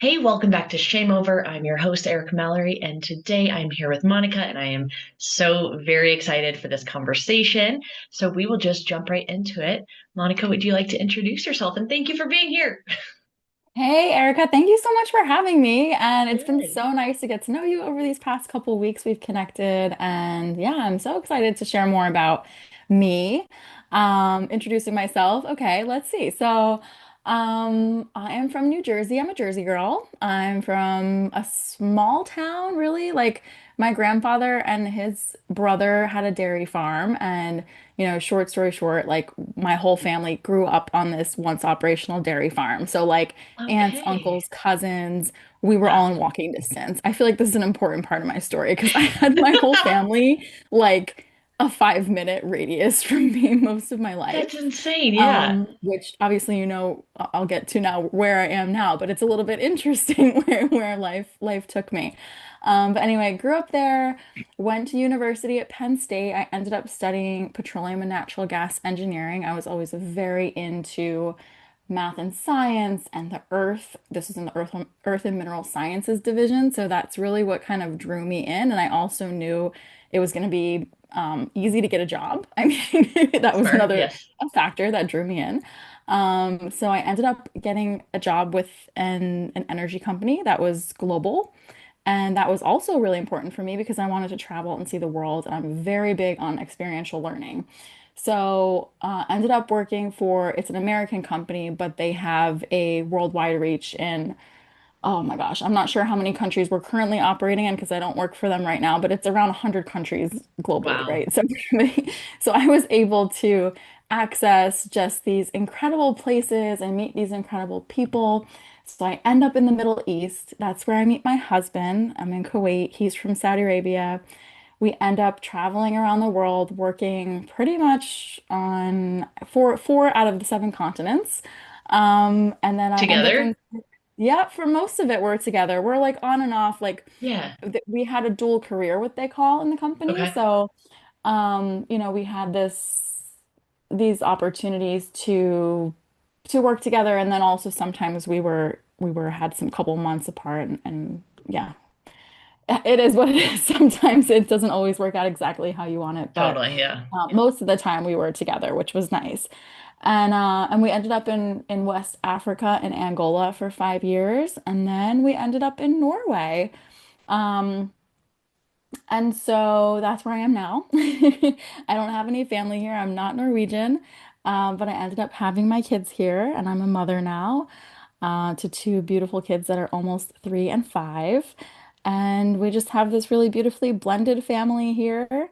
Hey, welcome back to ShameOver. I'm your host, Erica Mallory, and today I'm here with Monica, and I am so very excited for this conversation. So we will just jump right into it. Monica, would you like to introduce yourself? And thank you for being here. Hey, Erica, thank you so much for having me. And it's been Good. so nice to get to know you over these past couple weeks. We've connected, and yeah, I'm so excited to share more about me. Introducing myself. Okay, let's see. I am from New Jersey. I'm a Jersey girl. I'm from a small town, really. Like my grandfather and his brother had a dairy farm, and short story short, like my whole family grew up on this once operational dairy farm. So like aunts, Okay. uncles, cousins. We were Wow. all in walking distance. I feel like this is an important part of my story because I had my whole family like a 5 minute radius from me most of my That's life. insane. Yeah. Which obviously, I'll get to now where I am now, but it's a little bit interesting where life took me. But anyway, grew up there, went to university at Penn State. I ended up studying petroleum and natural gas engineering. I was always very into math and science and the earth. This was in the earth and mineral sciences division. So that's really what kind of drew me in. And I also knew it was going to be easy to get a job. I mean, that was Smart. another Yes. a factor that drew me in. So I ended up getting a job with an energy company that was global. And that was also really important for me because I wanted to travel and see the world. And I'm very big on experiential learning. So, ended up working for, it's an American company, but they have a worldwide reach in, oh my gosh, I'm not sure how many countries we're currently operating in because I don't work for them right now, but it's around 100 countries globally, Wow. right? So, so I was able to access just these incredible places and meet these incredible people. So I end up in the Middle East. That's where I meet my husband. I'm in Kuwait. He's from Saudi Arabia. We end up traveling around the world, working pretty much on four out of the seven continents. And then I end up Together? in, yeah, for most of it, we're together. We're like on and off, like Yeah. we had a dual career, what they call in the company. Okay. So, we had these opportunities to work together, and then also sometimes we were had some couple months apart, and yeah, it is what it is. Sometimes it doesn't always work out exactly how you want it, but Totally. Yeah. most of the time we were together, which was nice. And we ended up in West Africa in Angola for 5 years, and then we ended up in Norway. Um, and so that's where I am now. I don't have any family here. I'm not Norwegian, but I ended up having my kids here, and I'm a mother now to two beautiful kids that are almost 3 and 5. And we just have this really beautifully blended family here.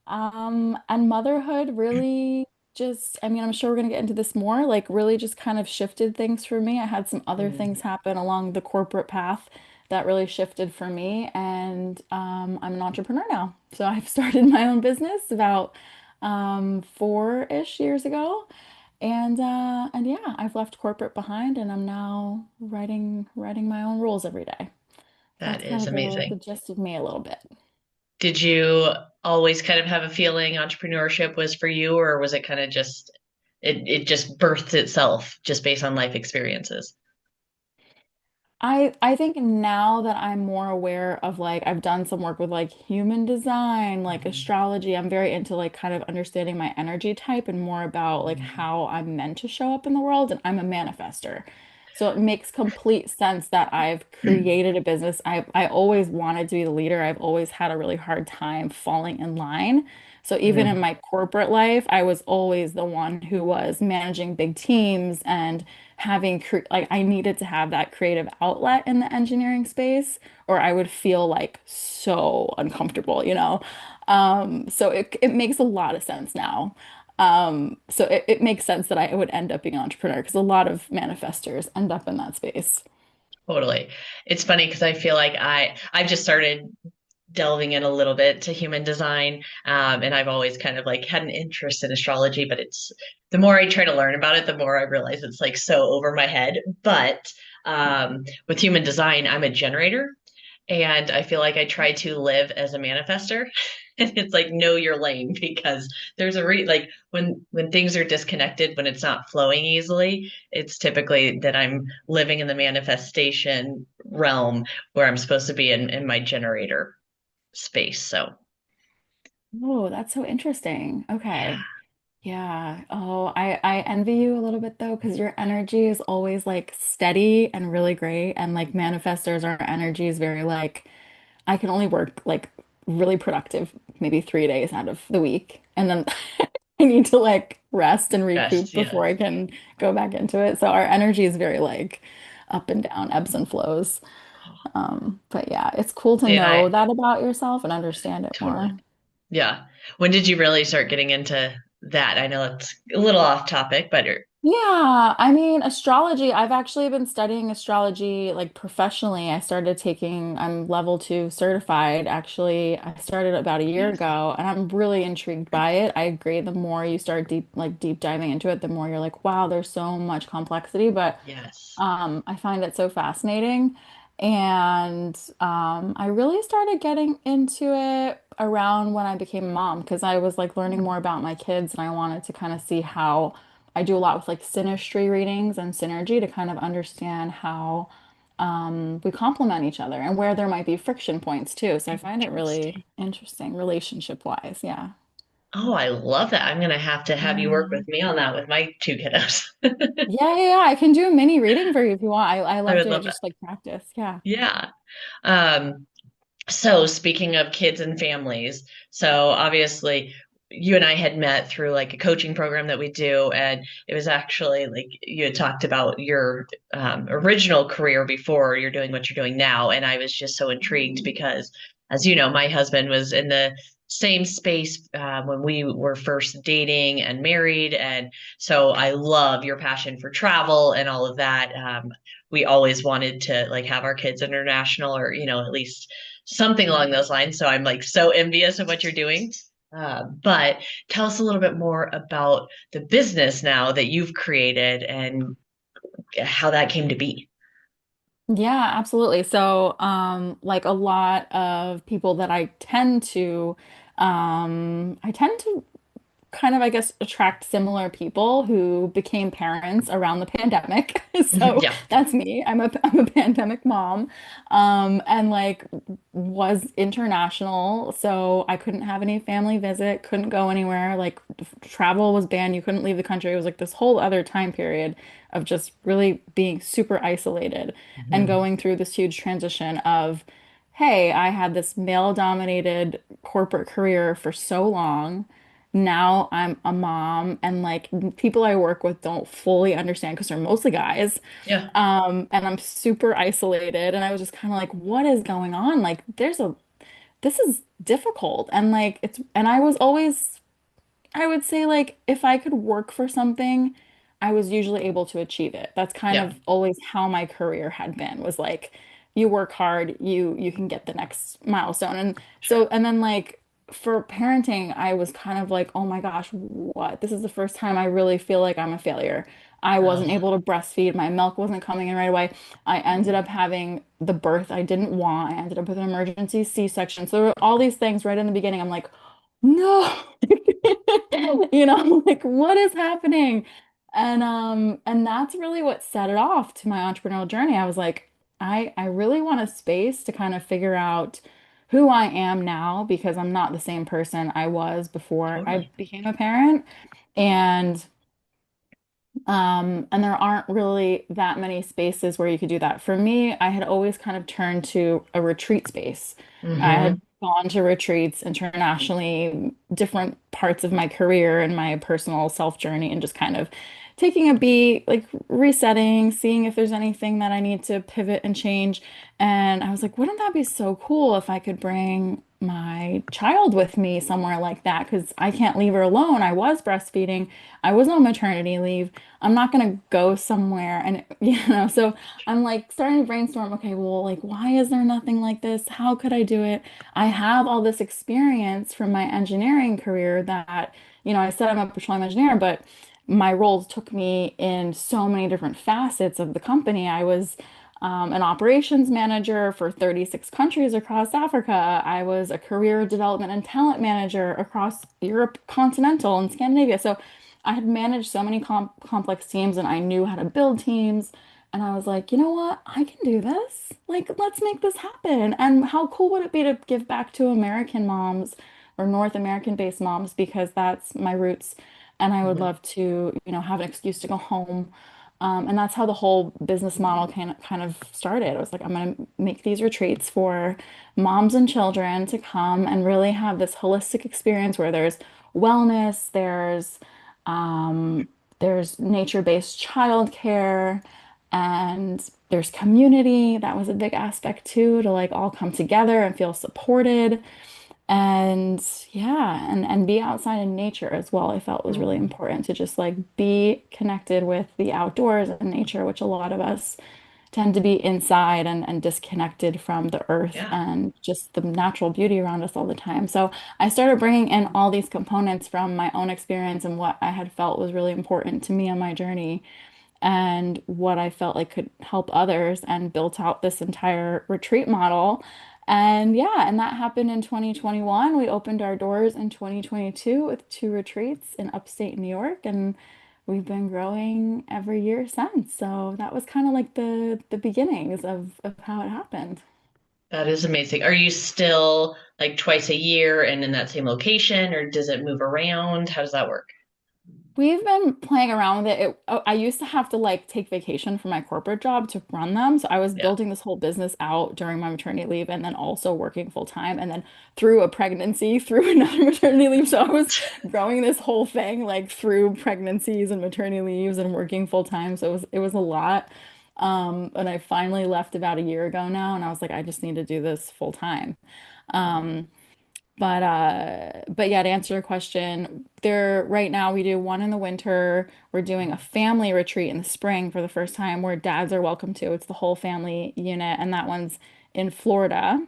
And motherhood really just, I mean, I'm sure we're going to get into this more, like really just kind of shifted things for me. I had some other Mm. things happen along the corporate path that really shifted for me. And I'm an entrepreneur now. So I've started my own business about 4-ish years ago. And yeah, I've left corporate behind and I'm now writing my own rules every day. So That that's kind is of the amazing. gist of me a little bit. Did you always kind of have a feeling entrepreneurship was for you, or was it kind of just it just birthed itself just based on life experiences? I think now that I'm more aware of like I've done some work with like human design, like Mhm. astrology, I'm very into like kind of understanding my energy type and more about like Mhm. how I'm meant to show up in the world, and I'm a manifester. So it makes complete sense that I've created a business. I always wanted to be the leader. I've always had a really hard time falling in line. So even in Mhm. my corporate life, I was always the one who was managing big teams and like I needed to have that creative outlet in the engineering space or I would feel like so uncomfortable. So it makes a lot of sense now. So it makes sense that I would end up being an entrepreneur because a lot of manifestors end up in that space. Totally. It's funny because I feel like I've just started delving in a little bit to human design, and I've always kind of like had an interest in astrology, but it's the more I try to learn about it, the more I realize it's like so over my head. But with human design, I'm a generator, and I feel like I try to live as a manifester. And it's like, know your lane because there's a like when things are disconnected, when it's not flowing easily, it's typically that I'm living in the manifestation realm where I'm supposed to be in my generator space. So Oh, that's so interesting. yeah, Okay. Yeah. Oh, I envy you a little bit though, because your energy is always like steady and really great. And like manifestors, our energy is very like I can only work like really productive, maybe 3 days out of the week. And then I need to like rest and yes, recoup yeah. before I can go back into it. So our energy is very like up and down, ebbs and flows. But yeah, it's cool to See, and know I that about yourself and understand it totally, more. yeah. When did you really start getting into that? I know it's a little off topic, but Yeah, I mean, astrology, I've actually been studying astrology like professionally. I'm level 2 certified. Actually, I started about a year amazing. ago and I'm really intrigued by it. I agree, the more you start deep diving into it, the more you're like, wow, there's so much complexity. But Yes. I find it so fascinating. And I really started getting into it around when I became a mom because I was like learning more about my kids and I wanted to kind of see how I do a lot with like synastry readings and synergy to kind of understand how we complement each other and where there might be friction points too. So I find it really Interesting. interesting relationship wise. Yeah. Oh, I love that. I'm gonna have to have you work Yeah. with me on that with my two kiddos. Yeah. I can do a mini reading for you if you want. I I love would doing love that. just like practice. Yeah. Yeah. Um, so speaking of kids and families, so obviously you and I had met through like a coaching program that we do, and it was actually like you had talked about your original career before you're doing what you're doing now, and I was just so intrigued Mhm. because, as you know, my husband was in the same space when we were first dating and married, and so I love your passion for travel and all of that. We always wanted to like have our kids international, or at least something along those lines. So I'm like so envious of what you're doing. But tell us a little bit more about the business now that you've created and how that came to be. Yeah, absolutely. So, like a lot of people that I tend to kind of, I guess, attract similar people who became parents around the pandemic. So Yeah. that's me. I'm a pandemic mom, and like was international. So I couldn't have any family visit, couldn't go anywhere. Like travel was banned. You couldn't leave the country. It was like this whole other time period of just really being super isolated and Mhm. going through this huge transition of, hey, I had this male-dominated corporate career for so long. Now I'm a mom and like people I work with don't fully understand because they're mostly guys. Yeah. And I'm super isolated and I was just kind of like, what is going on? Like this is difficult. And like and I was always I would say like if I could work for something, I was usually able to achieve it. That's kind Yeah. of always how my career had been, was like you work hard, you can get the next milestone. And Sure. so and then like for parenting, I was kind of like, oh my gosh, what? This is the first time I really feel like I'm a failure. I wasn't Oh. able to breastfeed. My milk wasn't coming in right away. I ended up having the birth I didn't want. I ended up with an emergency C-section. So there were all these things right in the beginning. I'm like, no. Like what is happening? And that's really what set it off to my entrepreneurial journey. I was like, I really want a space to kind of figure out who I am now because I'm not the same person I was before I Totally. became a parent. And and there aren't really that many spaces where you could do that. For me, I had always kind of turned to a retreat space. I had Hmm. gone to retreats internationally, different parts of my career and my personal self journey, and just kind of taking a beat, like resetting, seeing if there's anything that I need to pivot and change. And I was like, wouldn't that be so cool if I could bring my child with me somewhere like that? Because I can't leave her alone. I was breastfeeding. I was on maternity leave. I'm not gonna go somewhere and so I'm like starting to brainstorm, okay, well, like why is there nothing like this? How could I do it? I have all this experience from my engineering career that, I said I'm a petroleum engineer, but my roles took me in so many different facets of the company. I was an operations manager for 36 countries across Africa. I was a career development and talent manager across Europe continental and Scandinavia. So I had managed so many complex teams and I knew how to build teams. And I was like, you know what? I can do this. Like, let's make this happen. And how cool would it be to give back to American moms or North American based moms because that's my roots. And I would Mhm. love to, have an excuse to go home. And that's how the whole business model kind of started. I was like, I'm going to make these retreats for moms and children to come and really have this holistic experience where there's wellness, um, there's nature-based childcare, and there's community. That was a big aspect too, to like all come together and feel supported. And yeah, and be outside in nature as well. I felt was really Mm. important to just like be connected with the outdoors and nature, which a lot of us tend to be inside and disconnected from the earth Yeah. and just the natural beauty around us all the time. So I started bringing in all these components from my own experience and what I had felt was really important to me on my journey and what I felt like could help others and built out this entire retreat model. And yeah, and that happened in 2021. We opened our doors in 2022 with two retreats in upstate New York, and we've been growing every year since. So that was kind of like the beginnings of how it happened. That is amazing. Are you still like twice a year and in that same location, or does it move around? How does that work? We've been playing around with it. I used to have to like take vacation from my corporate job to run them. So I was Yeah. building this whole business out during my maternity leave and then also working full time and then through a pregnancy, through another maternity leave. So I was growing this whole thing like through pregnancies and maternity leaves and working full time. So it was a lot. And I finally left about a year ago now and I was like, I just need to do this full time. Um, but yeah, to answer your question, there right now we do one in the winter. We're doing a family retreat in the spring for the first time where dads are welcome to. It's the whole family unit, and that one's in Florida.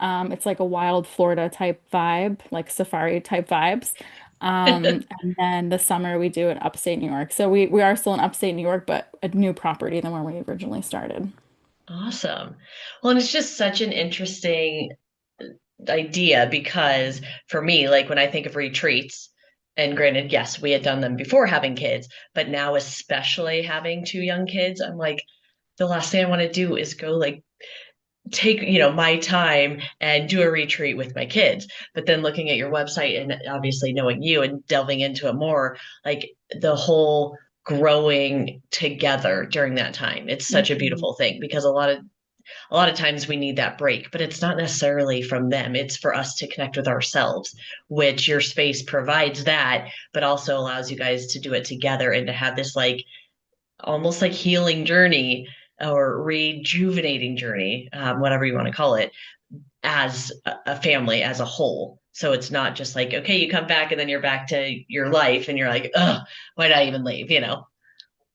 It's like a wild Florida type vibe, like safari type vibes. And then the summer we do it upstate New York. So we are still in upstate New York, but a new property than where we originally started. Awesome. Well, and it's just such an interesting idea because for me, like when I think of retreats, and granted, yes, we had done them before having kids, but now especially having two young kids, I'm like, the last thing I want to do is go like take, my time and do a retreat with my kids. But then looking at your website and obviously knowing you and delving into it more, like the whole growing together during that time. It's such a Mhm. beautiful thing because a lot of times we need that break, but it's not necessarily from them. It's for us to connect with ourselves, which your space provides that, but also allows you guys to do it together and to have this like almost like healing journey or rejuvenating journey, whatever you want to call it, as a family as a whole. So it's not just like, okay, you come back and then you're back to your life and you're like, oh, why did I even leave?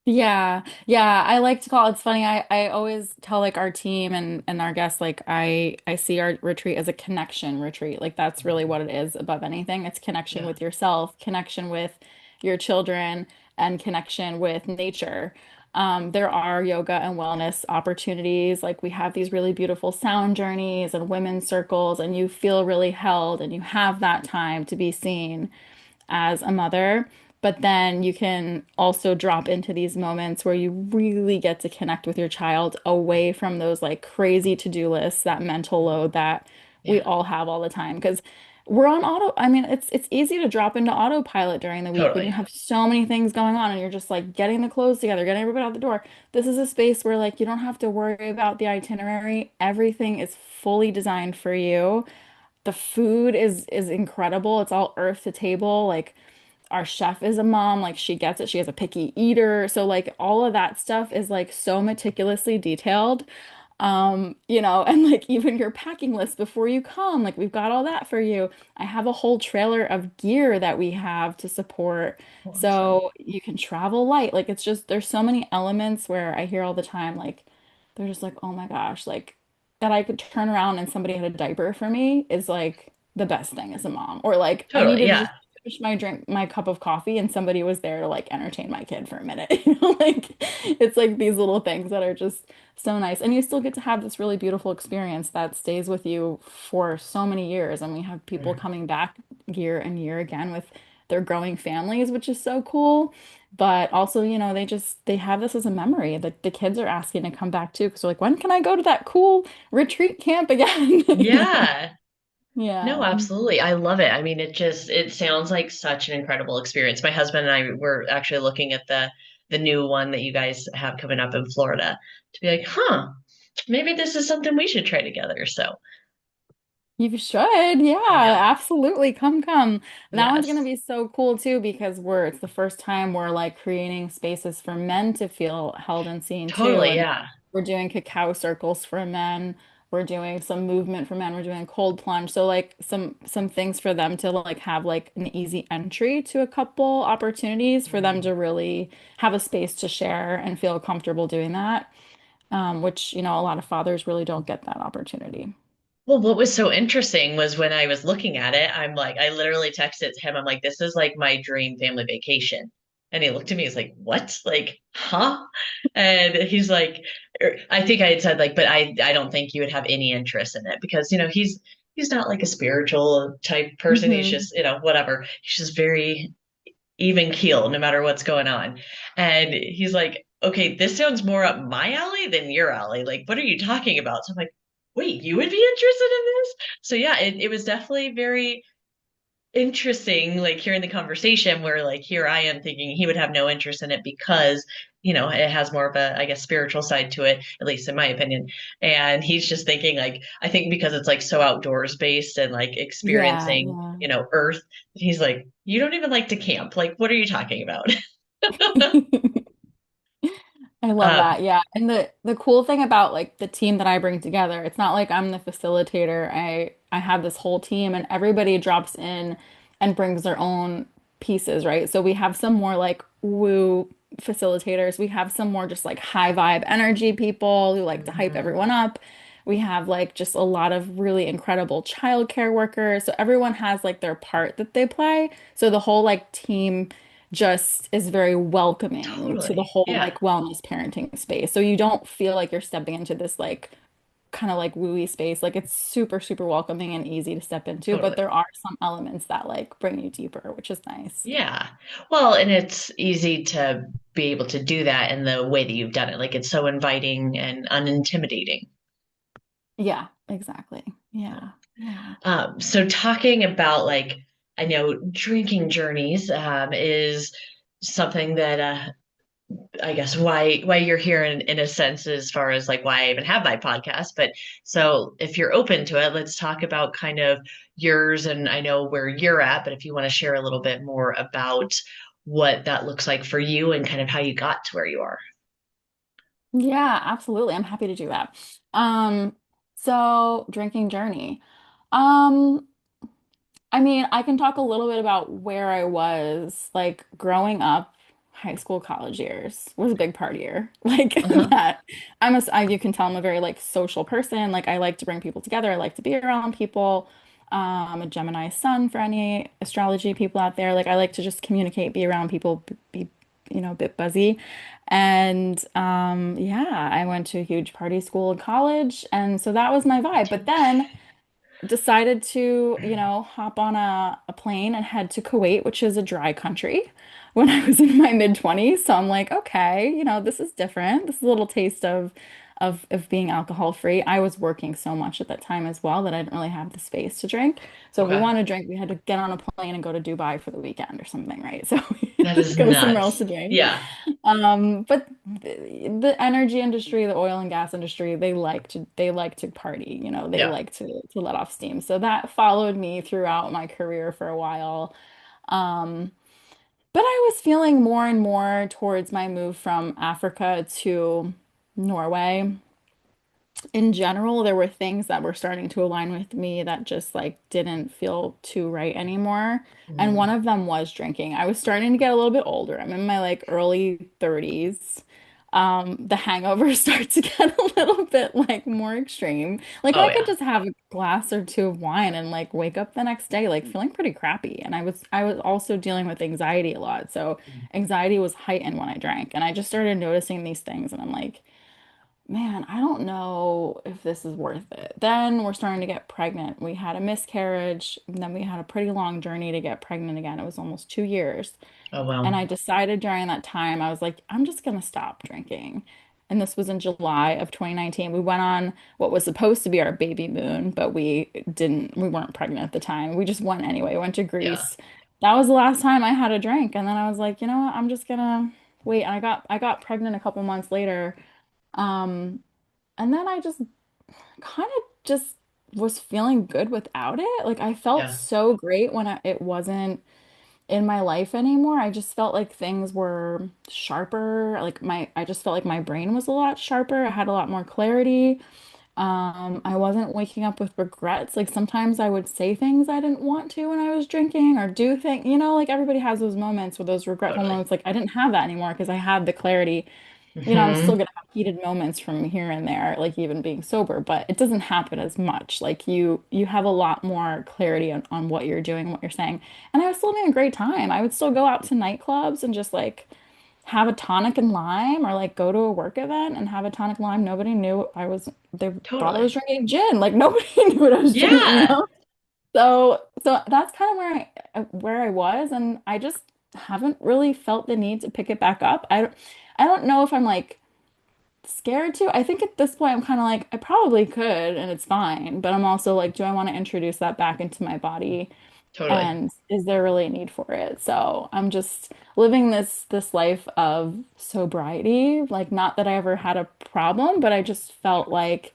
Yeah, yeah. I like to call it's funny. I always tell like our team and our guests like I see our retreat as a connection retreat. Like that's really what it is above anything. It's connection Yeah. with yourself, connection with your children, and connection with nature. There are yoga and wellness opportunities. Like we have these really beautiful sound journeys and women's circles, and you feel really held and you have that time to be seen as a mother. But then you can also drop into these moments where you really get to connect with your child away from those like crazy to-do lists, that mental load that we Yeah. all have all the time. Because we're on auto, I mean, it's easy to drop into autopilot during the week when you Totally. have so many things going on and you're just like getting the clothes together, getting everybody out the door. This is a space where like you don't have to worry about the itinerary. Everything is fully designed for you. The food is incredible. It's all earth to table. Like our chef is a mom, like she gets it. She has a picky eater. So like all of that stuff is like so meticulously detailed. And like even your packing list before you come, like we've got all that for you. I have a whole trailer of gear that we have to support. Awesome. So you can travel light. Like it's just there's so many elements where I hear all the time, like they're just like, oh my gosh, like that I could turn around and somebody had a diaper for me is like the best thing as a mom. Or like I Totally. needed to just Yeah. finish my cup of coffee, and somebody was there to like entertain my kid for a minute. You know, like it's like these little things that are just so nice. And you still get to have this really beautiful experience that stays with you for so many years. And we have people coming back year and year again with their growing families, which is so cool. But also, they have this as a memory that the kids are asking to come back too. Because they're like, when can I go to that cool retreat camp again? Yeah. No, Yeah. absolutely. I love it. I mean, it sounds like such an incredible experience. My husband and I were actually looking at the new one that you guys have coming up in Florida to be like, huh, maybe this is something we should try together. So, You should. I Yeah, know. absolutely. Come. And that one's gonna Yes. be so cool too because it's the first time we're like creating spaces for men to feel held and seen too. Totally, And yeah. we're doing cacao circles for men. We're doing some movement for men. We're doing cold plunge. So like some things for them to like have like an easy entry to a couple opportunities for them Mm. to really have a space to share and feel comfortable doing that. Which, a lot of fathers really don't get that opportunity. Well, what was so interesting was when I was looking at it, I'm like, I literally texted to him, I'm like, this is like my dream family vacation. And he looked at me, he's like, what? Like, huh? And he's like, I think I had said like, but I don't think you would have any interest in it because, he's not like a spiritual type person. He's Hmm. just, whatever. He's just very even keel no matter what's going on. And he's like, okay, this sounds more up my alley than your alley. Like, what are you talking about? So I'm like, wait, you would be interested in this? So yeah, it was definitely very interesting, like hearing the conversation where like here I am thinking he would have no interest in it because, it has more of a, I guess, spiritual side to it, at least in my opinion. And he's just thinking like, I think because it's like so outdoors based and like Yeah, experiencing, yeah. Earth, he's like, you don't even like to camp. Like, what are you talking about? I love Um, that. Yeah. And the cool thing about like the team that I bring together, it's not like I'm the facilitator. I have this whole team and everybody drops in and brings their own pieces, right? So we have some more like woo facilitators. We have some more just like high vibe energy people who like to hype mhm, everyone up. We have like just a lot of really incredible childcare workers. So everyone has like their part that they play. So the whole like team just is very welcoming to the totally. whole Yeah, like wellness parenting space. So you don't feel like you're stepping into this like kind of like wooey space. Like it's super, super welcoming and easy to step into, but totally. there are some elements that like bring you deeper, which is nice. Yeah. Well, and it's easy to be able to do that in the way that you've done it. Like it's so inviting and unintimidating. Yeah, exactly. Yeah. Yeah. So talking about like, I know drinking journeys is something that I guess why you're here in a sense as far as like why I even have my podcast. But so if you're open to it, let's talk about kind of yours and I know where you're at, but if you want to share a little bit more about what that looks like for you and kind of how you got to where you are. Yeah, absolutely. I'm happy to do that. Um, so drinking journey. Um, I mean, I can talk a little bit about where I was, like growing up, high school, college years was a big partier. Like Uh-huh. that. You can tell I'm a very like social person. Like I like to bring people together. I like to be around people. A Gemini sun for any astrology people out there. Like I like to just communicate, be around people, be, a bit buzzy. And yeah, I went to a huge party school in college, and so that was my Me vibe. But too. then decided to, hop on a plane and head to Kuwait, which is a dry country, when I was in my mid 20s. So I'm like, okay, this is different. This is a little taste of being alcohol free. I was working so much at that time as well that I didn't really have the space to drink. So if we Okay. wanted to drink, we had to get on a plane and go to Dubai for the weekend or something, right? So we That had to is go somewhere else nuts. to drink. Yeah. But the energy industry, the oil and gas industry, they like to party, they Yeah. like to let off steam. So that followed me throughout my career for a while. Um, but I was feeling more and more towards my move from Africa to Norway. In general, there were things that were starting to align with me that just like didn't feel too right anymore. And one Mm. of them was drinking. I was starting to get a little bit older. I'm in my like early 30s. the hangover starts to get a little bit like more extreme. Like Oh I could yeah. just have a glass or two of wine and like wake up the next day like feeling pretty crappy. And I was also dealing with anxiety a lot. So anxiety was heightened when I drank. And I just started noticing these things and I'm like, man, I don't know if this is worth it. Then we're starting to get pregnant. We had a miscarriage, and then we had a pretty long journey to get pregnant again. It was almost 2 years. Oh And well. I decided during that time, I was like, I'm just gonna stop drinking. And this was in July of 2019. We went on what was supposed to be our baby moon, but we weren't pregnant at the time. We just went anyway. We went to Yeah. Greece. That was the last time I had a drink. And then I was like, you know what? I'm just gonna wait. And I got pregnant a couple months later. Um, and then I just kind of just was feeling good without it. Like I felt Yeah. so great when it wasn't in my life anymore. I just felt like things were sharper. I just felt like my brain was a lot sharper. I had a lot more clarity. I wasn't waking up with regrets. Like sometimes I would say things I didn't want to when I was drinking or do things, like everybody has those moments or those regretful Totally. moments. Like I didn't have that anymore because I had the clarity. I'm still Hmm. gonna have heated moments from here and there, like even being sober, but it doesn't happen as much. Like you have a lot more clarity on what you're doing, what you're saying. And I was still having a great time. I would still go out to nightclubs and just like have a tonic and lime or like go to a work event and have a tonic and lime. Nobody knew they thought I was Totally. drinking gin. Like nobody knew what I was drinking, Yeah. So that's kind of where I was, and I just haven't really felt the need to pick it back up. I don't know if I'm like scared to. I think at this point I'm kind of like I probably could and it's fine, but I'm also like, do I want to introduce that back into my body? Totally. And is there really a need for it? So I'm just living this life of sobriety. Like not that I ever had a problem, but I just felt like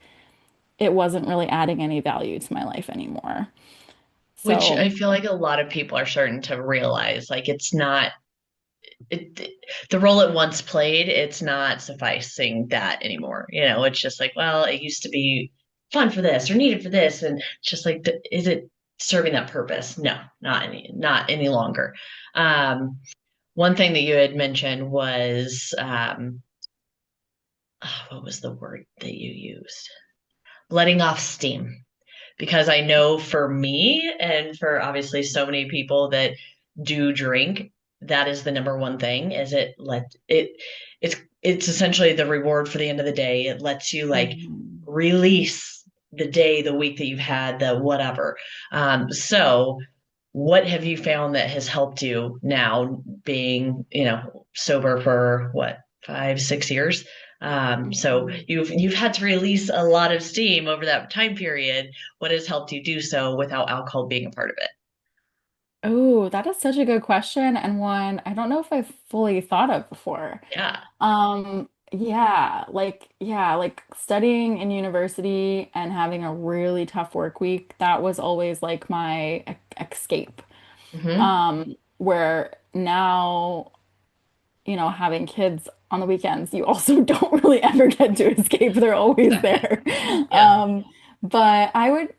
it wasn't really adding any value to my life anymore. Which I So, feel like a lot of people are starting to realize, like it's not the role it once played, it's not sufficing that anymore. It's just like, well, it used to be fun for this or needed for this, and it's just like, is it serving that purpose? No, not any longer. One thing that you had mentioned was, what was the word that you used? Letting off steam. Because I know for me and for obviously so many people that do drink, that is the number one thing is it's essentially the reward for the end of the day. It lets you like mhm. release the day, the week that you've had, the whatever. So what have you found that has helped you now being, sober for what, 5, 6 years? So Mhm. you've had to release a lot of steam over that time period. What has helped you do so without alcohol being a part of it? Oh, that is such a good question and one I don't know if I've fully thought of before. Yeah. Yeah, like studying in university and having a really tough work week, that was always like my escape. Hmm. Where now, having kids on the weekends, you also don't really ever get to escape. They're always Exactly. there. Yeah. Um,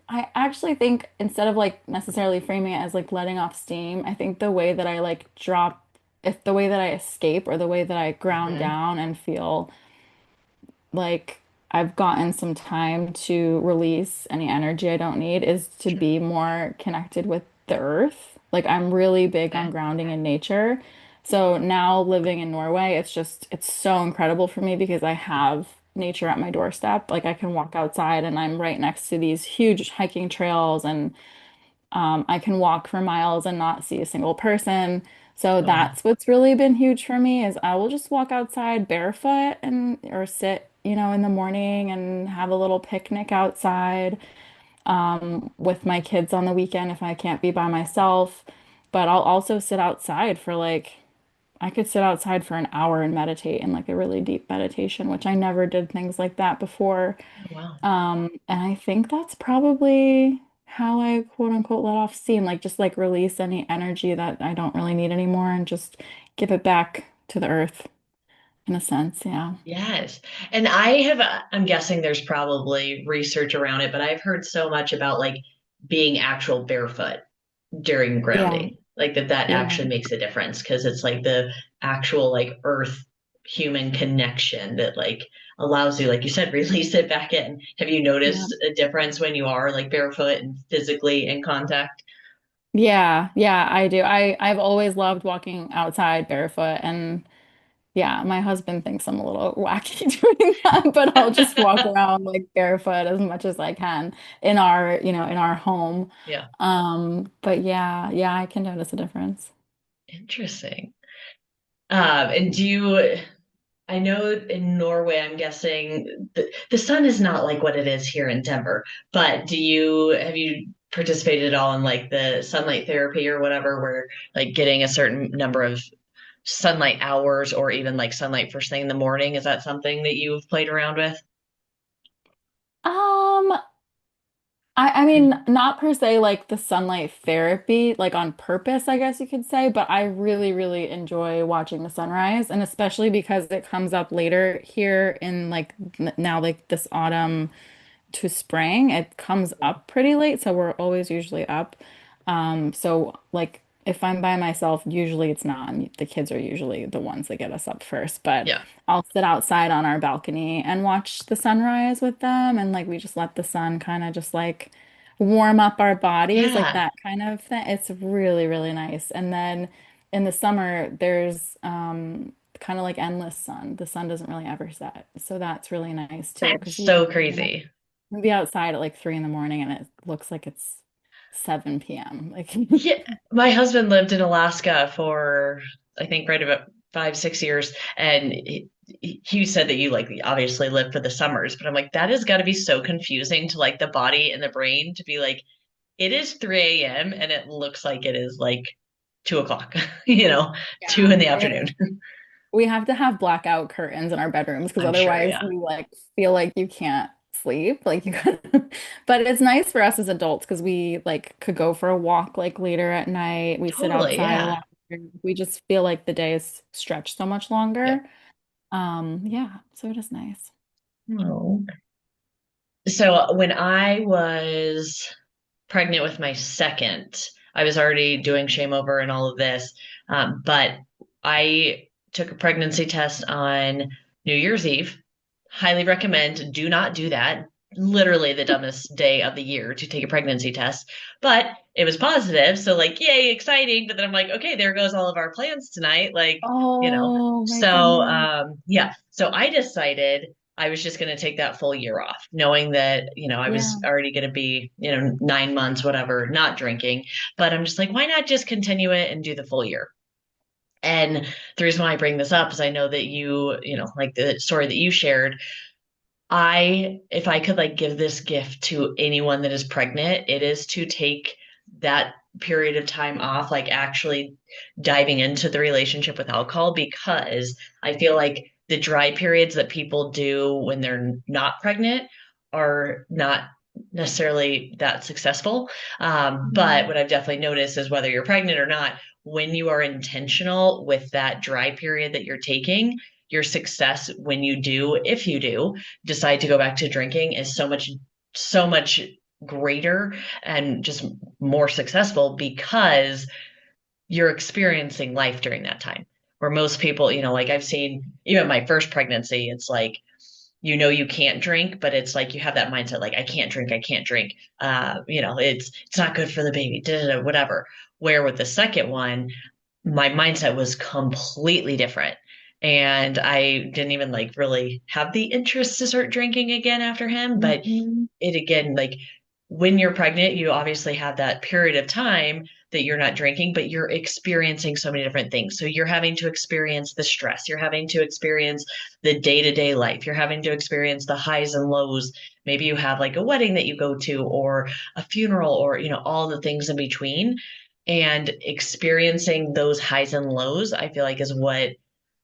I actually think instead of like necessarily framing it as like letting off steam, I think the way that I like drop, if the way that I escape or the way that I ground Hmm. down and feel like I've gotten some time to release any energy I don't need is to Sure. be more connected with the earth. Like I'm really big on Okay. grounding in nature. So now living in Norway, it's so incredible for me because I have nature at my doorstep. Like I can walk outside and I'm right next to these huge hiking trails and I can walk for miles and not see a single person. So Oh, wow. that's what's really been huge for me is I will just walk outside barefoot and or sit, in the morning and have a little picnic outside with my kids on the weekend if I can't be by myself. But I'll also sit outside for like I could sit outside for an hour and meditate in like a really deep meditation, which I never did things like that before. Oh, wow. And I think that's probably how I quote unquote let off steam, like just like release any energy that I don't really need anymore and just give it back to the earth in a sense. Yeah. Yes. And I'm guessing there's probably research around it, but I've heard so much about like being actual barefoot during Yeah. grounding, like that Yeah. actually makes a difference because it's like the actual like earth. human connection that like allows you, like you said, release it back in. Have you Yeah. noticed a difference when you are like barefoot and physically in contact? Yeah, yeah, I do. I've always loved walking outside barefoot, and yeah, my husband thinks I'm a little wacky doing that, but I'll just walk around like barefoot as much as I can in our, in our home. Yeah, But yeah, yeah, I can notice a difference. interesting. And do you, I know in Norway, I'm guessing the sun is not like what it is here in Denver, but have you participated at all in like the sunlight therapy or whatever, where like getting a certain number of sunlight hours or even like sunlight first thing in the morning? Is that something that you've played around with? Um, I mean, not per se like the sunlight therapy, like on purpose, I guess you could say, but I really, really enjoy watching the sunrise, and especially because it comes up later here in like now, like this autumn to spring. It comes up pretty late, so we're always usually up. So like if I'm by myself, usually it's not. And the kids are usually the ones that get us up first, but Yeah. I'll sit outside on our balcony and watch the sunrise with them, and like we just let the sun kind of just like warm up our bodies, like Yeah. that kind of thing. It's really, really nice. And then in the summer, there's kind of like endless sun. The sun doesn't really ever set. So that's really nice too, That's because you so can crazy. be outside at like 3 in the morning and it looks like it's 7 p.m. Like, Yeah, my husband lived in Alaska for I think right about 5, 6 years, and he said that you like obviously live for the summers, but I'm like that has got to be so confusing to like the body and the brain to be like it is 3 a.m. and it looks like it is like 2 o'clock, you know, two yeah, in the afternoon. we have to have blackout curtains in our bedrooms because I'm sure, otherwise yeah, you like feel like you can't sleep. Like you could, but it's nice for us as adults because we like could go for a walk like later at night. We sit totally, outside a yeah, lot. We just feel like the day is stretched so much yeah. longer. Yeah, so it is nice. Oh. So when I was pregnant with my second, I was already doing ShameOver and all of this, but I took a pregnancy test on New Year's Eve. Highly recommend. Do not do that. Literally the dumbest day of the year to take a pregnancy test, but it was positive. So like, yay, exciting. But then I'm like, okay, there goes all of our plans tonight. Like, you know, Oh my so goodness. yeah. So I decided I was just going to take that full year off, knowing that, I was Yeah. already going to be, 9 months, whatever, not drinking. But I'm just like, why not just continue it and do the full year? And the reason why I bring this up is I know that like the story that you shared, if I could like give this gift to anyone that is pregnant, it is to take that period of time off, like actually diving into the relationship with alcohol, because I feel like the dry periods that people do when they're not pregnant are not necessarily that successful. But Mhm. what I've definitely noticed is whether you're pregnant or not, when you are intentional with that dry period that you're taking, your success when you do, if you do, decide to go back to drinking is so much greater and just more successful because you're experiencing life during that time. Where most people, like I've seen even my first pregnancy, it's like, you can't drink, but it's like you have that mindset, like, I can't drink, I can't drink. It's not good for the baby, da, da, da, whatever. Where with the second one, my mindset was completely different. And I didn't even like really have the interest to start drinking again after him. But Mhm. it again, like when you're pregnant, you obviously have that period of time that you're not drinking, but you're experiencing so many different things. So you're having to experience the stress, you're having to experience the day-to-day life, you're having to experience the highs and lows. Maybe you have like a wedding that you go to or a funeral or, all the things in between. And experiencing those highs and lows, I feel like is what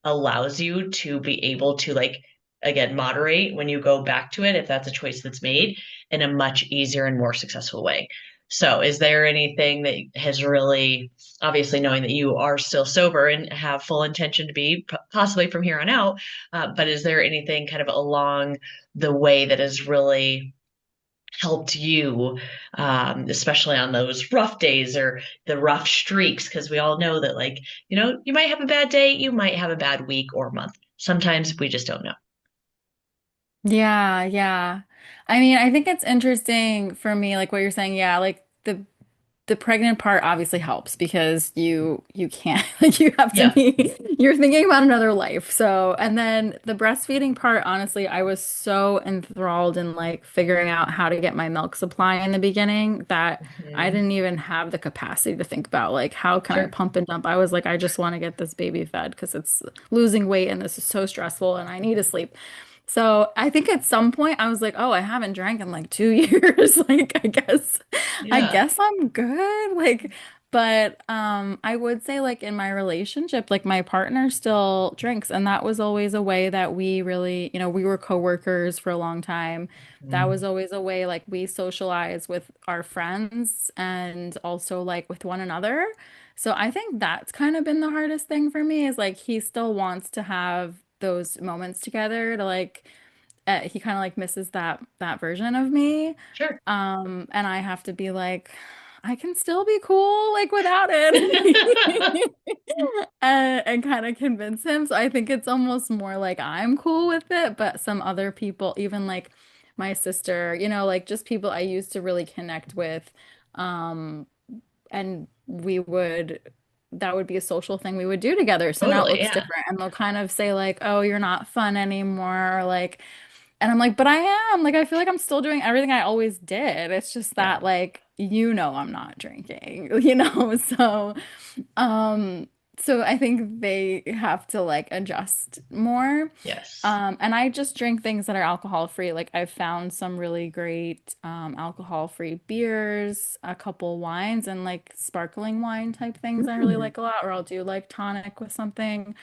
allows you to be able to like again moderate when you go back to it if that's a choice that's made in a much easier and more successful way. So is there anything that has really, obviously knowing that you are still sober and have full intention to be possibly from here on out, but is there anything kind of along the way that has really helped you, especially on those rough days or the rough streaks? Because we all know that, like, you might have a bad day, you might have a bad week or month. sometimes we just don't know. Yeah, yeah. I mean, I think it's interesting for me, like what you're saying. Yeah, like the pregnant part obviously helps because you can't like you have to Yeah. be you're thinking about another life. So, and then the breastfeeding part, honestly, I was so enthralled in like figuring out how to get my milk supply in the beginning that I Mhm. didn't even have the capacity to think about like how can I Sure. pump and dump. I was like, I just want to get this baby fed because it's losing weight and this is so stressful and I need to sleep. So I think at some point I was like, oh, I haven't drank in like 2 years. Like I Yeah. guess I'm good. Like, but I would say like in my relationship, like my partner still drinks, and that was always a way that we really, we were coworkers for a long time. That was Mhm. always a way like we socialize with our friends and also like with one another. So I think that's kind of been the hardest thing for me is like he still wants to have those moments together to like he kind of like misses that version of me. Sure. And I have to be like, I can still be cool like without it. And kind of convince him. So I think it's almost more like I'm cool with it, but some other people, even like my sister, like just people I used to really connect with, um, and that would be a social thing we would do together. So now it Totally. looks Yeah. different. And they'll kind of say like, "Oh, you're not fun anymore," or like, and I'm like, but I am. Like, I feel like I'm still doing everything I always did. It's just Yeah. that, like, I'm not drinking, So, um, so I think they have to like adjust more. Yes. And I just drink things that are alcohol free. Like I've found some really great alcohol free beers, a couple wines, and like sparkling wine type things I really Mhm. like a lot, or I'll do like tonic with something.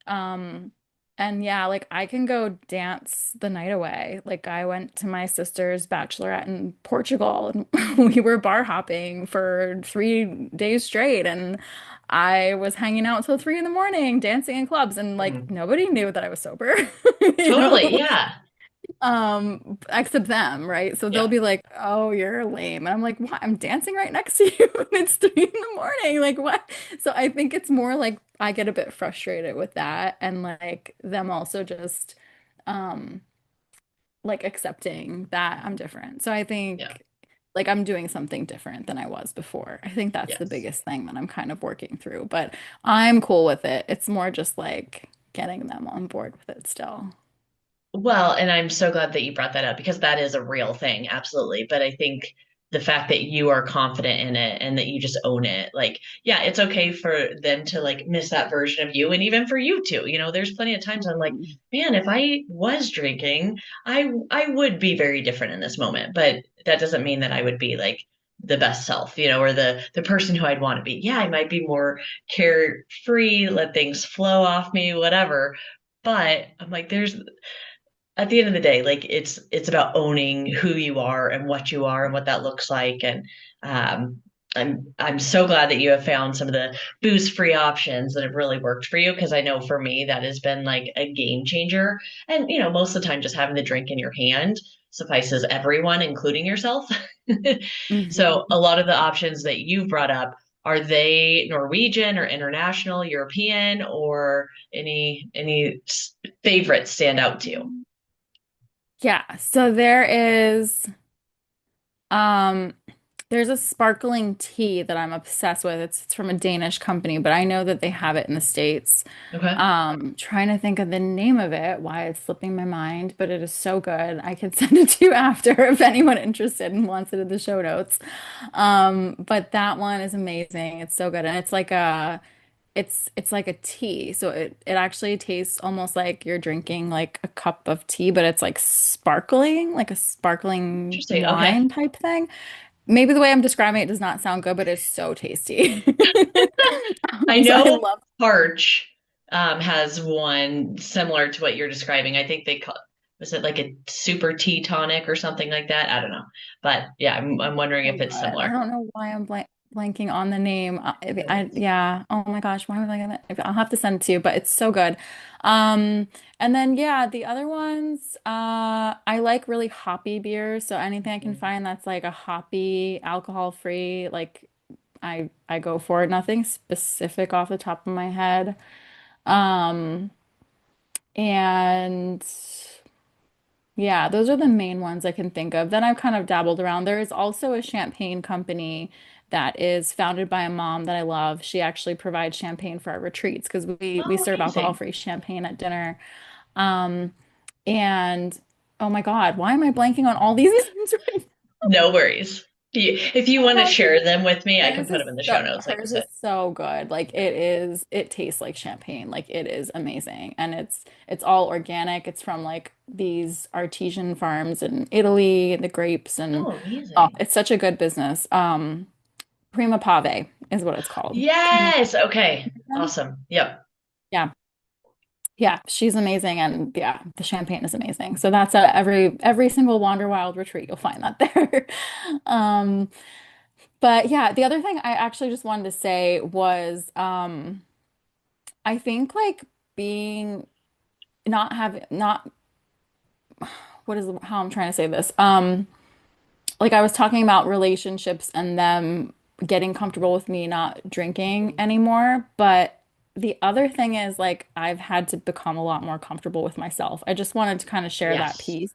Um, and yeah, like I can go dance the night away. Like I went to my sister's bachelorette in Portugal and we were bar hopping for 3 days straight. And I was hanging out till 3 in the morning, dancing in clubs, and like Mhm. nobody knew that I was sober, you know? Totally. Yeah. Except them, right? So they'll Yeah. be like, "Oh, you're lame." And I'm like, "What? I'm dancing right next to you and it's 3 in the morning. Like what?" So I think it's more like I get a bit frustrated with that and like them also just um like accepting that I'm different. So I Yeah. think like I'm doing something different than I was before. I think that's the Yes. biggest thing that I'm kind of working through, but I'm cool with it. It's more just like getting them on board with it still. Well, and I'm so glad that you brought that up because that is a real thing, absolutely. But I think the fact that you are confident in it and that you just own it, like, yeah, it's okay for them to like miss that version of you, and even for you too. There's plenty of times I'm like, Mhm. man, if I was drinking, I would be very different in this moment. But that doesn't mean that I would be like the best self, or the person who I'd want to be. Yeah, I might be more carefree, let things flow off me, whatever. But I'm like, there's at the end of the day, like it's about owning who you are and what you are and what that looks like. And um, I'm so glad that you have found some of the booze-free options that have really worked for you because I know for me that has been like a game changer. And most of the time, just having the drink in your hand suffices everyone, including yourself. So Mhm. a lot of the options that you've brought up, are they Norwegian or international, European, or any favorites stand out to you? Yeah, so um there's a sparkling tea that I'm obsessed with. It's from a Danish company, but I know that they have it in the States. Okay. Trying to think of the name of it, why it's slipping my mind, but it is so good. I could send it to you after if anyone interested and wants it in the show notes. But that one is amazing. It's so good. And it's like a tea. So it actually tastes almost like you're drinking like a cup of tea, but it's like sparkling, like a sparkling Interesting. Okay. wine type thing. Maybe the way I'm describing it does not sound good, but it's so tasty. I So I know love. Parch has one similar to what you're describing. I think they call was it like a super tea tonic or something like that? I don't know. But yeah, I'm wondering So if good. it's I similar. don't know why I'm blanking on the name. Yes. Yeah. Oh my gosh, why am I blanking on that? I'll have to send it to you, but it's so good. And then yeah, the other ones, I like really hoppy beers. So anything I can Mhm. find that's like a hoppy, alcohol free, like I go for it. Nothing specific off the top of my head. Um, And yeah, those are the main ones I can think of. Then I've kind of dabbled around. There is also a champagne company that is founded by a mom that I love. She actually provides champagne for our retreats because we Oh, serve amazing. alcohol-free champagne at dinner. Um, and oh my God, why am I blanking on all these names right No worries. If you want to now? share them with me, I can Hers put is them in the show so notes, like I hers said. is so good. Like Yeah. it tastes like champagne. Like it is amazing. And it's all organic. It's from like these artesian farms in Italy, the grapes and Oh, oh, amazing. it's such a good business. Prima Pave is what it's called. Yes. Okay. Yeah. Awesome. Yep. Yeah. Yeah, she's amazing and yeah, the champagne is amazing. So that's a every single Wanderwild retreat you'll find that there. Um but yeah, the other thing I actually just wanted to say was I think like being not having not what is how I'm trying to say this. Like I was talking about relationships and them getting comfortable with me not drinking anymore, but the other thing is like I've had to become a lot more comfortable with myself. I just wanted to kind of share that Yes. piece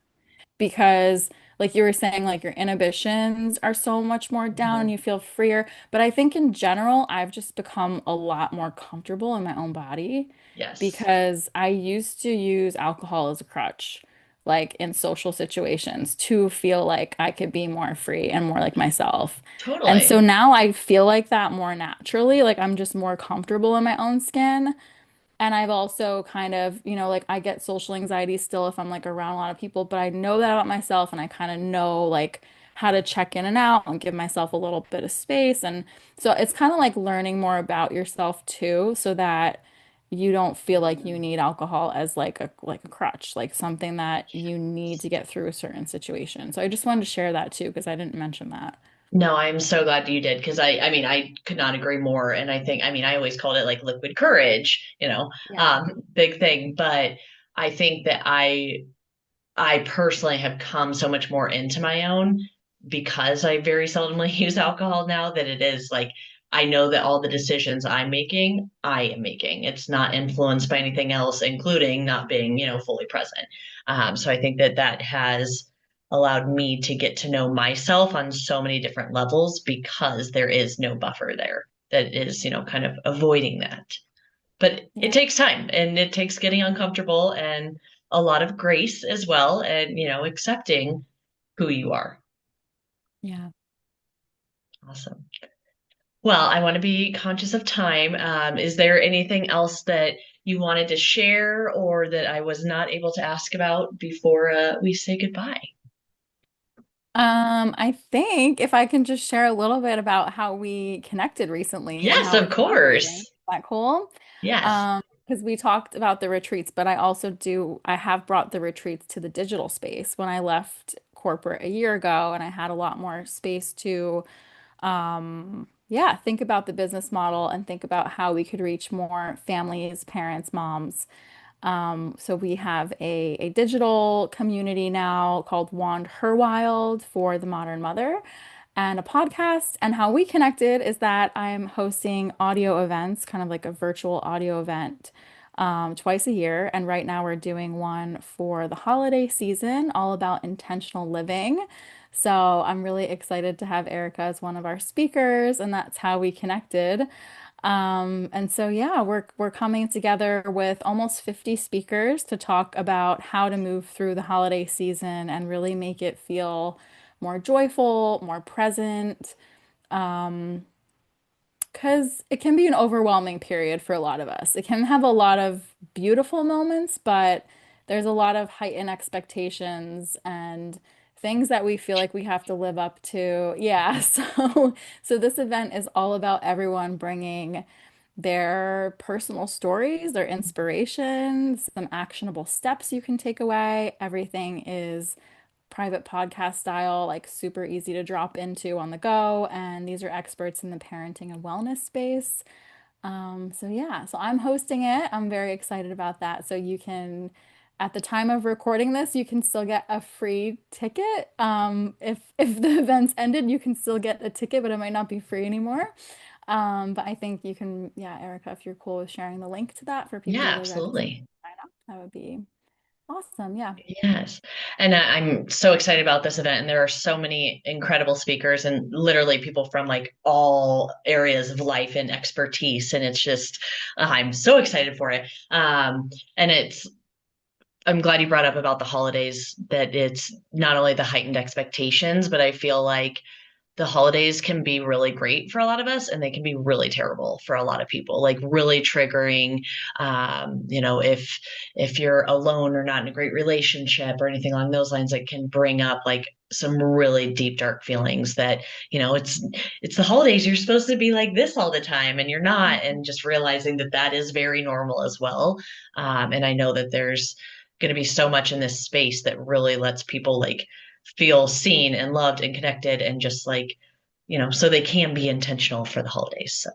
because like you were saying like your inhibitions are so much more down and Mhm. you feel freer, but I think in general I've just become a lot more comfortable in my own body Yes. because I used to use alcohol as a crutch like in social situations to feel like I could be more free and more like myself. And so Totally. now I feel like that more naturally, like I'm just more comfortable in my own skin. And I've also kind of, like I get social anxiety still if I'm like around a lot of people, but I know that about myself and I kind of know like how to check in and out and give myself a little bit of space. And so it's kind of like learning more about yourself too, so that you don't feel like you need alcohol as like a crutch, like something that you need to get through a certain situation. So I just wanted to share that too, because I didn't mention that. No, I'm so glad you did because I mean, I could not agree more. And I think, I mean, I always called it like liquid courage, Yeah. big thing. But I think that I personally have come so much more into my own because I very seldomly use alcohol now that it is like I know that all the decisions I'm making, I am making. It's not influenced by anything else, including not being, fully present. So I think that that has allowed me to get to know myself on so many different levels because there is no buffer there that is, kind of avoiding that. But it Yeah. takes time and it takes getting uncomfortable and a lot of grace as well and, accepting who you are. Yeah. Awesome. Well, I want to be conscious of time. Is there anything else that you wanted to share or that I was not able to ask about before we say goodbye? I think if I can just share a little bit about how we connected recently and Yes, how we're of collaborating. Is course. that cool? Yes. Because we talked about the retreats, but I have brought the retreats to the digital space when I left corporate a year ago, and I had a lot more space to, yeah, think about the business model and think about how we could reach more families, parents, moms. So we have a digital community now called Wanderwild for the modern mother and a podcast. And how we connected is that I'm hosting audio events, kind of like a virtual audio event, twice a year. And right now we're doing one for the holiday season, all about intentional living. So I'm really excited to have Erica as one of our speakers, and that's how we connected. And so yeah, we're coming together with almost 50 speakers to talk about how to move through the holiday season and really make it feel more joyful, more present. Because it can be an overwhelming period for a lot of us. It can have a lot of beautiful moments, but there's a lot of heightened expectations and things that we feel like we have to live up to. Yeah, so this event is all about everyone bringing their personal stories, their inspirations, some actionable steps you can take away. Everything is private podcast style, like super easy to drop into on the go. And these are experts in the parenting and wellness space. So yeah, so I'm hosting it. I'm very excited about that. So you can, at the time of recording this, you can still get a free ticket. If the event's ended, you can still get a ticket, but it might not be free anymore. But I think you can, yeah, Erica, if you're cool with sharing the link to that for people Yeah, to register. absolutely. That would be awesome. Yeah. Yes. And I'm so excited about this event. And there are so many incredible speakers and literally people from like all areas of life and expertise. And it's just, I'm so excited for it. And I'm glad you brought up about the holidays, that it's not only the heightened expectations, but I feel like the holidays can be really great for a lot of us and they can be really terrible for a lot of people, like really triggering. If you're alone or not in a great relationship or anything along those lines, it can bring up like some really deep dark feelings that, it's the holidays, you're supposed to be like this all the time and you're not, and just realizing that that is very normal as well. And I know that there's going to be so much in this space that really lets people like feel seen and loved and connected and just like, so they can be intentional for the holidays. So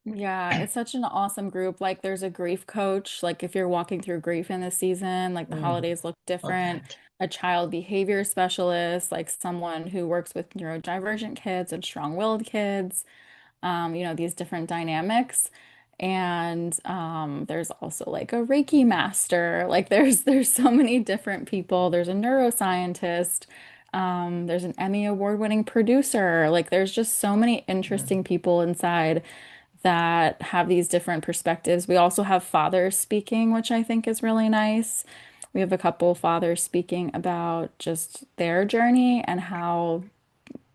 Yeah, it's such an awesome group. Like there's a grief coach, like if you're walking through grief in this season, like the mm, holidays look love different. that. A child behavior specialist, like someone who works with neurodivergent kids and strong-willed kids, these different dynamics. And there's also like a Reiki master. Like there's so many different people. There's a neuroscientist. There's an Emmy award-winning producer. Like there's just so many Mm, interesting people inside that have these different perspectives. We also have fathers speaking, which I think is really nice. We have a couple fathers speaking about just their journey and how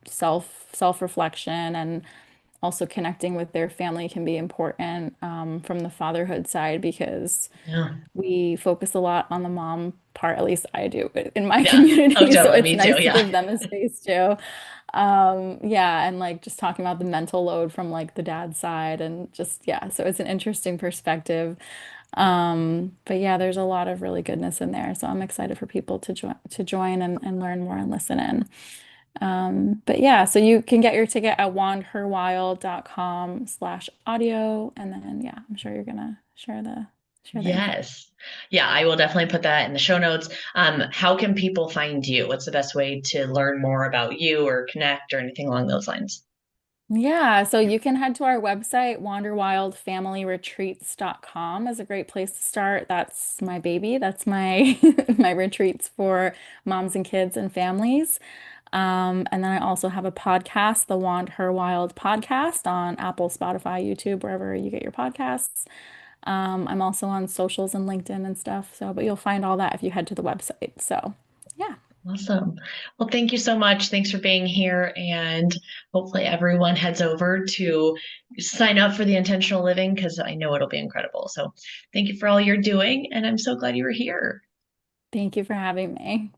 self-reflection and also connecting with their family can be important from the fatherhood side because yeah. we focus a lot on the mom part, at least I do in my Yeah. Oh, community. So totally. it's Me too. nice to Yeah. give them a space too. Yeah, and like just talking about the mental load from like the dad's side and just yeah, so it's an interesting perspective. But yeah, there's a lot of really goodness in there. So I'm excited for people to join and learn more and listen in. But yeah, so you can get your ticket at wanderwild.com/audio. And then yeah, I'm sure you're gonna share the info. Yes. Yeah, I will definitely put that in the show notes. How can people find you? What's the best way to learn more about you or connect or anything along those lines? Yeah, so you can head to our website, wanderwildfamilyretreats.com is a great place to start. That's my baby. That's my my retreats for moms and kids and families. And then I also have a podcast, the Wand Her Wild podcast on Apple, Spotify, YouTube, wherever you get your podcasts. I'm also on socials and LinkedIn and stuff. So, but you'll find all that if you head to the website. So, yeah. Awesome. Well, thank you so much. Thanks for being here. And hopefully everyone heads over to sign up for the intentional living because I know it'll be incredible. So thank you for all you're doing. And I'm so glad you were here. Thank you for having me.